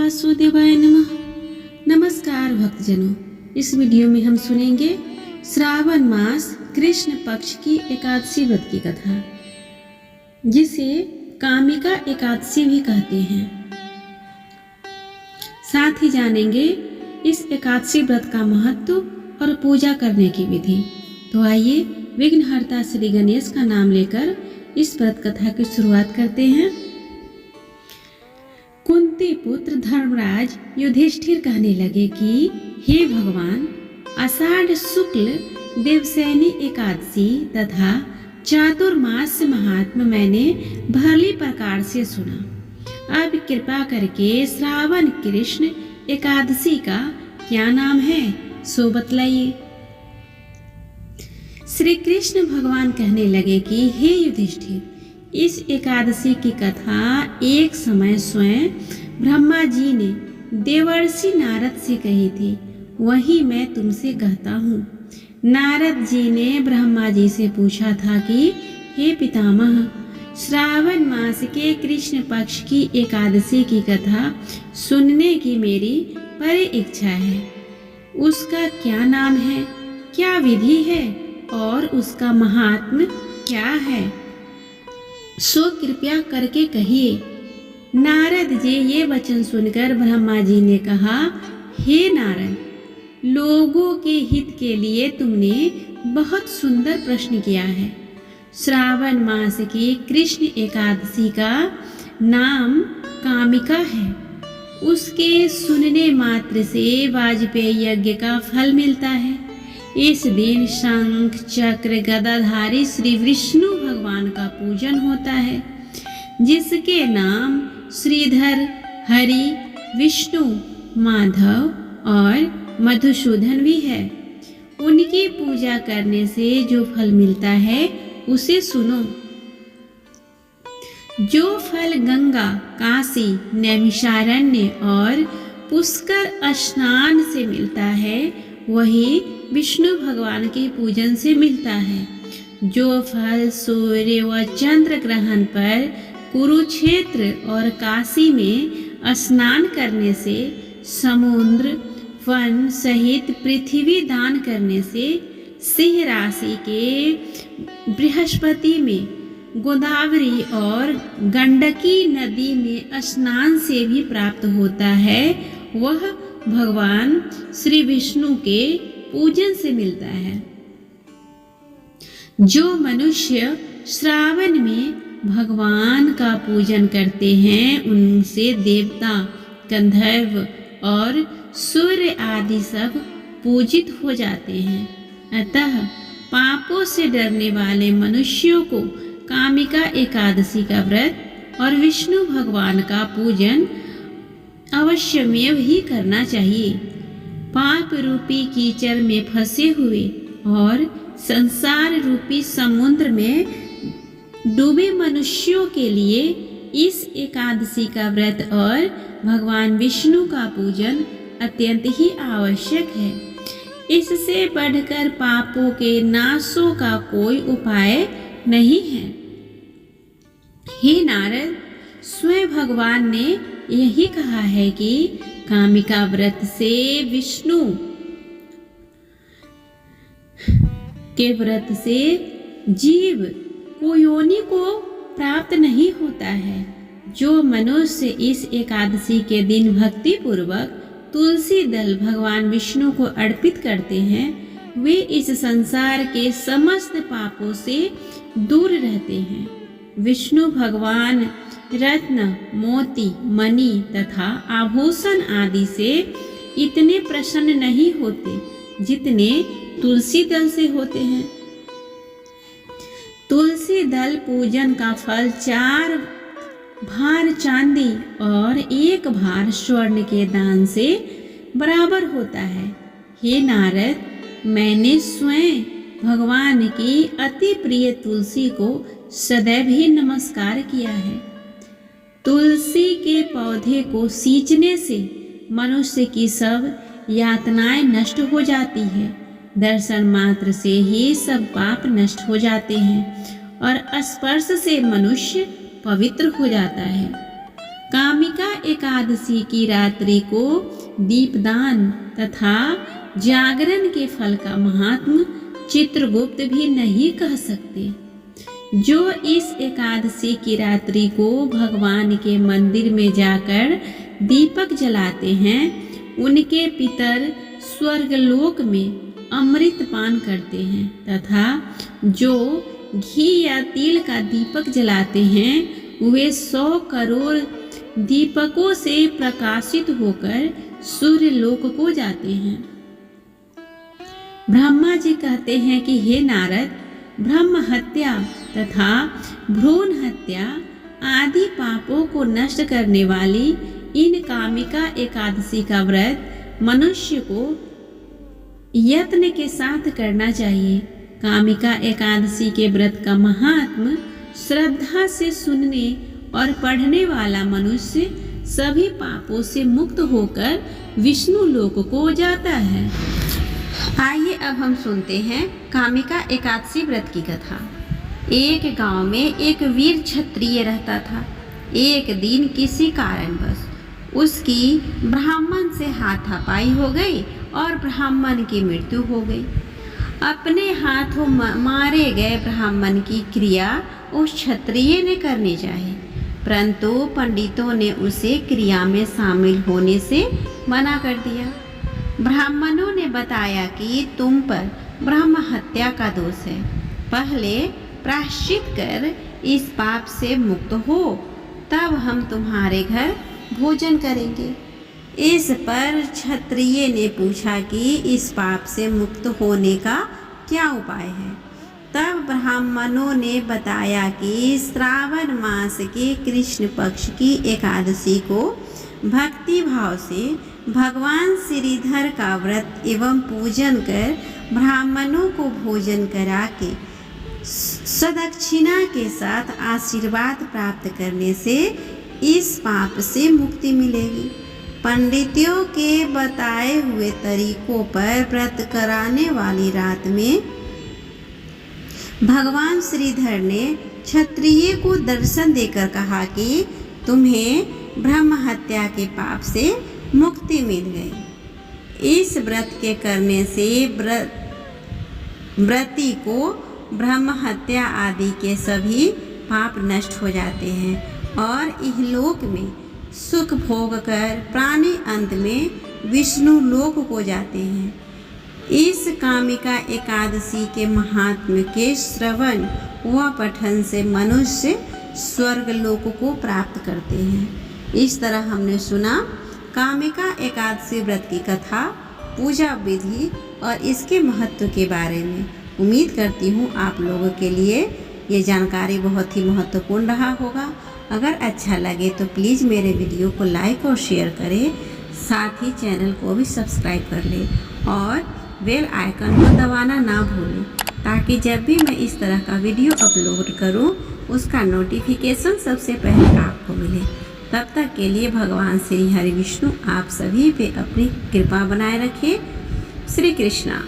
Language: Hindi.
वासुदेवाय नमः। नमस्कार भक्तजनों, इस वीडियो में हम सुनेंगे श्रावण मास कृष्ण पक्ष की एकादशी व्रत की कथा, जिसे कामिका एकादशी भी कहते हैं। साथ ही जानेंगे इस एकादशी व्रत का महत्व और पूजा करने की विधि। तो आइए विघ्नहर्ता श्री गणेश का नाम लेकर इस व्रत कथा की शुरुआत करते हैं। कुंती पुत्र धर्मराज युधिष्ठिर कहने लगे कि हे भगवान, आषाढ़ शुक्ल देवसैनी एकादशी तथा चातुर्मास महात्म मैंने भली प्रकार से सुना। अब कृपा करके श्रावण कृष्ण एकादशी का क्या नाम है सो बतलाइए। श्री कृष्ण भगवान कहने लगे कि हे युधिष्ठिर, इस एकादशी की कथा एक समय स्वयं ब्रह्मा जी ने देवर्षि नारद से कही थी, वही मैं तुमसे कहता हूँ। नारद जी ने ब्रह्मा जी से पूछा था कि हे पितामह, श्रावण मास के कृष्ण पक्ष की एकादशी की कथा सुनने की मेरी बड़ी इच्छा है। उसका क्या नाम है, क्या विधि है और उसका महात्म्य क्या है, सो कृपया करके कहिए। नारद जी ये वचन सुनकर ब्रह्मा जी ने कहा, हे नारद, लोगों के हित के लिए तुमने बहुत सुंदर प्रश्न किया है। श्रावण मास की कृष्ण एकादशी का नाम कामिका है। उसके सुनने मात्र से वाजपेयी यज्ञ का फल मिलता है। इस दिन शंख चक्र गदाधारी श्री विष्णु भगवान का पूजन होता है, जिसके नाम श्रीधर, हरि, विष्णु, माधव और मधुसूदन भी है। उनकी पूजा करने से जो फल मिलता है उसे सुनो। जो फल गंगा, काशी, नैमिषारण्य और पुष्कर स्नान से मिलता है, वही विष्णु भगवान के पूजन से मिलता है। जो फल सूर्य व चंद्र ग्रहण पर कुरुक्षेत्र और काशी में स्नान करने से, समुद्र वन सहित पृथ्वी दान करने से, सिंह राशि के बृहस्पति में, गोदावरी और गंडकी नदी में स्नान से भी प्राप्त होता है, वह भगवान श्री विष्णु के पूजन से मिलता है। जो मनुष्य श्रावण में भगवान का पूजन करते हैं, उनसे देवता, गंधर्व और सूर्य आदि सब पूजित हो जाते हैं। अतः पापों से डरने वाले मनुष्यों को कामिका एकादशी का व्रत और विष्णु भगवान का पूजन अवश्यमेव ही करना चाहिए। पाप रूपी कीचड़ में फंसे हुए और संसार रूपी समुद्र में डूबे मनुष्यों के लिए इस एकादशी का व्रत और भगवान विष्णु का पूजन अत्यंत ही आवश्यक है। इससे बढ़कर पापों के नाशों का कोई उपाय नहीं है। हे नारद, स्वयं भगवान ने यही कहा है कि कामिका व्रत से विष्णु के व्रत से जीव को योनि को प्राप्त नहीं होता है। जो मनुष्य इस एकादशी के दिन भक्ति पूर्वक तुलसी दल भगवान विष्णु को अर्पित करते हैं, वे इस संसार के समस्त पापों से दूर रहते हैं। विष्णु भगवान रत्न, मोती, मणि तथा आभूषण आदि से इतने प्रसन्न नहीं होते जितने तुलसी दल से होते हैं। तुलसी दल पूजन का फल 4 भार चांदी और 1 भार स्वर्ण के दान से बराबर होता है। हे नारद, मैंने स्वयं भगवान की अति प्रिय तुलसी को सदैव ही नमस्कार किया है। तुलसी के पौधे को सींचने से मनुष्य की सब यातनाएं नष्ट हो जाती है। दर्शन मात्र से ही सब पाप नष्ट हो जाते हैं और स्पर्श से मनुष्य पवित्र हो जाता है। कामिका एकादशी की रात्रि को दीपदान तथा जागरण के फल का महात्म चित्रगुप्त भी नहीं कह सकते। जो इस एकादशी की रात्रि को भगवान के मंदिर में जाकर दीपक जलाते हैं, उनके पितर स्वर्गलोक में अमृत पान करते हैं तथा जो घी या तिल का दीपक जलाते हैं वे 100 करोड़ दीपकों से प्रकाशित होकर सूर्यलोक को जाते हैं। ब्रह्मा जी कहते हैं कि हे नारद, ब्रह्म हत्या तथा भ्रूण हत्या आदि पापों को नष्ट करने वाली इन कामिका एकादशी का व्रत मनुष्य को यत्न के साथ करना चाहिए। कामिका एकादशी के व्रत का महात्म श्रद्धा से सुनने और पढ़ने वाला मनुष्य सभी पापों से मुक्त होकर विष्णु लोक को जाता है। आइए अब हम सुनते हैं कामिका एकादशी व्रत की कथा। एक गांव में एक वीर क्षत्रिय रहता था। एक दिन किसी कारणवश उसकी ब्राह्मण से हाथापाई हो गई और ब्राह्मण की मृत्यु हो गई। अपने हाथों मारे गए ब्राह्मण की क्रिया उस क्षत्रिय ने करनी चाहिए, परंतु पंडितों ने उसे क्रिया में शामिल होने से मना कर दिया। ब्राह्मणों ने बताया कि तुम पर ब्रह्म हत्या का दोष है, पहले प्रायश्चित कर इस पाप से मुक्त हो, तब हम तुम्हारे घर भोजन करेंगे। इस पर क्षत्रिय ने पूछा कि इस पाप से मुक्त होने का क्या उपाय है। तब ब्राह्मणों ने बताया कि श्रावण मास के कृष्ण पक्ष की एकादशी को भक्ति भाव से भगवान श्रीधर का व्रत एवं पूजन कर ब्राह्मणों को भोजन करा के सदक्षिणा के साथ आशीर्वाद प्राप्त करने से इस पाप से मुक्ति मिलेगी। पंडितों के बताए हुए तरीकों पर व्रत कराने वाली रात में भगवान श्रीधर ने क्षत्रिय को दर्शन देकर कहा कि तुम्हें ब्रह्म हत्या के पाप से मुक्ति मिल गई। इस व्रत के करने से व्रती को ब्रह्म हत्या आदि के सभी पाप नष्ट हो जाते हैं और इहलोक में सुख भोग कर प्राणी अंत में विष्णु लोक को जाते हैं। इस कामिका एकादशी के महात्म्य के श्रवण व पठन से मनुष्य स्वर्ग लोक को प्राप्त करते हैं। इस तरह हमने सुना कामिका एकादशी व्रत की कथा, पूजा विधि और इसके महत्व के बारे में। उम्मीद करती हूँ आप लोगों के लिए ये जानकारी बहुत ही महत्वपूर्ण रहा होगा। अगर अच्छा लगे तो प्लीज़ मेरे वीडियो को लाइक और शेयर करें, साथ ही चैनल को भी सब्सक्राइब कर लें और बेल आइकन को दबाना ना भूलें, ताकि जब भी मैं इस तरह का वीडियो अपलोड करूं उसका नोटिफिकेशन सबसे पहले आपको मिले। तब तक के लिए भगवान श्री हरि विष्णु आप सभी पे अपनी कृपा बनाए रखें। श्री कृष्णा।